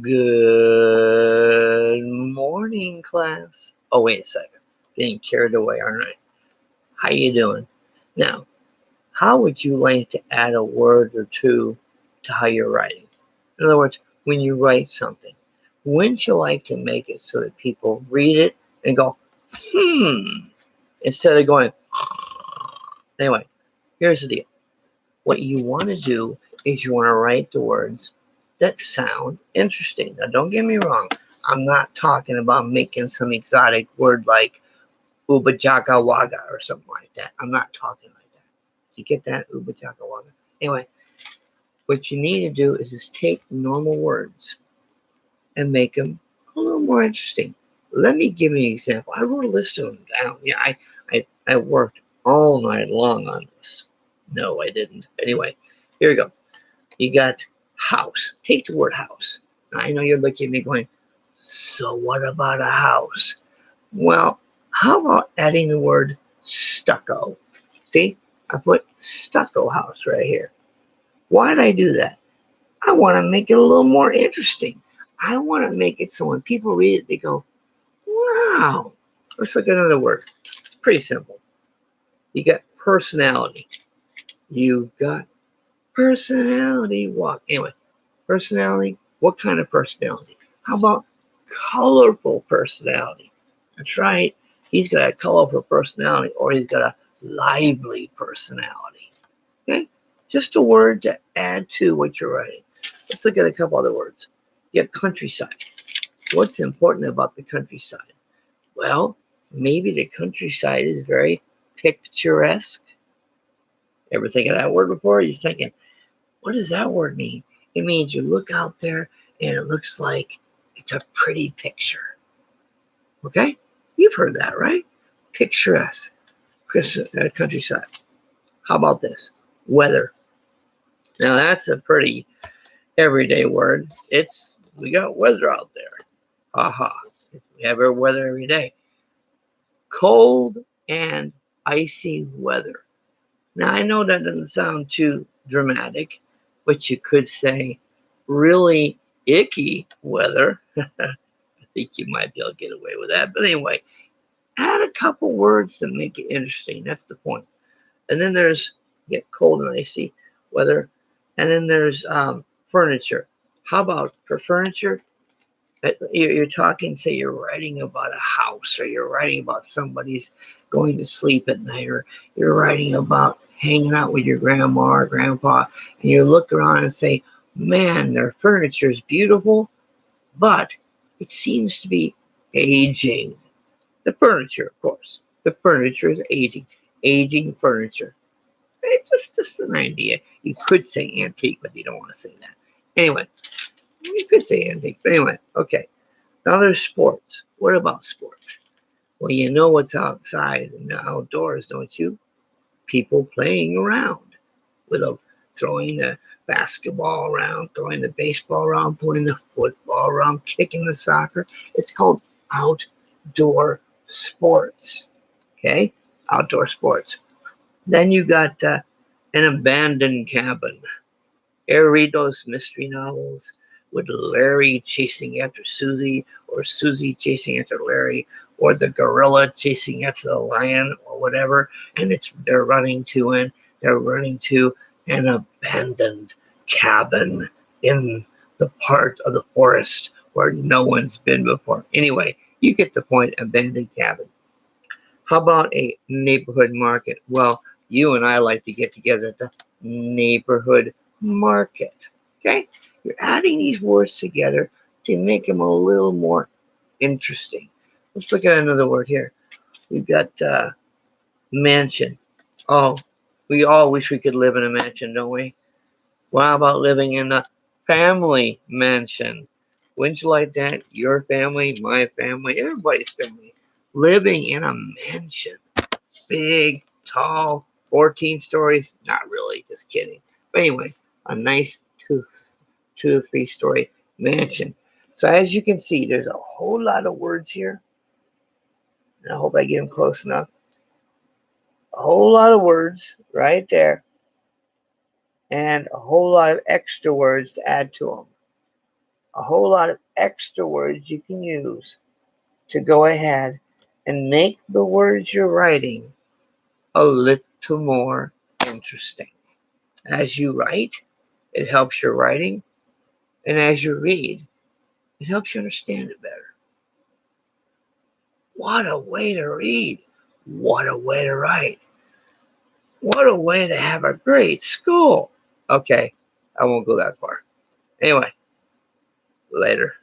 Good morning, class. Oh, wait a second. Getting carried away, aren't I? How you doing? Now, how would you like to add a word or two to how you're writing? In other words, when you write something, wouldn't you like to make it so that people read it and go, instead of going, anyway, here's the deal. What you want to do is you want to write the words that sound interesting. Now, don't get me wrong. I'm not talking about making some exotic word like Uba Jaka Waga or something like that. I'm not talking like that. You get that? Uba Jaka Waga. Anyway, what you need to do is just take normal words and make them a little more interesting. Let me give you an example. I wrote a list of them down. Yeah, I worked all night long on this. No, I didn't. Anyway, here we go. You got house. Take the word house. Now, I know you're looking at me going, so what about a house? Well, how about adding the word stucco? See, I put stucco house right here. Why did I do that? I want to make it a little more interesting. I want to make it so when people read it, they go, wow. Let's look at another word. It's pretty simple. You got personality. You got personality walk. Anyway, personality. What kind of personality? How about colorful personality? That's right. He's got a colorful personality, or he's got a lively personality. Okay? Just a word to add to what you're writing. Let's look at a couple other words. You have countryside. What's important about the countryside? Well, maybe the countryside is very picturesque. Ever think of that word before? You're thinking, what does that word mean? It means you look out there and it looks like it's a pretty picture. Okay? You've heard that, right? Picturesque. Countryside. How about this? Weather. Now that's a pretty everyday word. It's we got weather out there. Aha. We have our weather every day. Cold and icy weather. Now I know that doesn't sound too dramatic, but you could say really icky weather. I think you might be able to get away with that. But anyway, add a couple words to make it interesting. That's the point. And then there's get cold and icy weather. And then there's furniture. How about for furniture? You're talking, say you're writing about a house, or you're writing about somebody's going to sleep at night, or you're writing about hanging out with your grandma or grandpa, and you look around and say, man, their furniture is beautiful, but it seems to be aging. The furniture, of course. The furniture is aging. Aging furniture. It's just an idea. You could say antique, but you don't want to say that. Anyway, you could say antique. But anyway, okay. Now there's sports. What about sports? Well, you know what's outside and the outdoors, don't you? People playing around with a throwing the basketball around, throwing the baseball around, throwing the football around, kicking the soccer. It's called outdoor sports. Okay, outdoor sports. Then you got an abandoned cabin. Ever read those mystery novels with Larry chasing after Susie, or Susie chasing after Larry, or the gorilla chasing after the lion, or whatever? And they're running to an abandoned cabin in the part of the forest where no one's been before. Anyway, you get the point. Abandoned cabin. How about a neighborhood market? Well, you and I like to get together at the neighborhood market. Okay? You're adding these words together to make them a little more interesting. Let's look at another word here. We've got mansion. Oh, we all wish we could live in a mansion, don't we? Well, how about living in a family mansion? Wouldn't you like that? Your family, my family, everybody's family. Living in a mansion. Big, tall, 14 stories. Not really, just kidding. But anyway, a nice two to three story mansion. So as you can see, there's a whole lot of words here. And I hope I get them close enough. A whole lot of words right there. And a whole lot of extra words to add to them. a whole lot of extra words you can use to go ahead and make the words you're writing a little more interesting. As you write, it helps your writing, and as you read, it helps you understand it better. What a way to read! What a way to write! What a way to have a great school! Okay, I won't go that far. Anyway, later.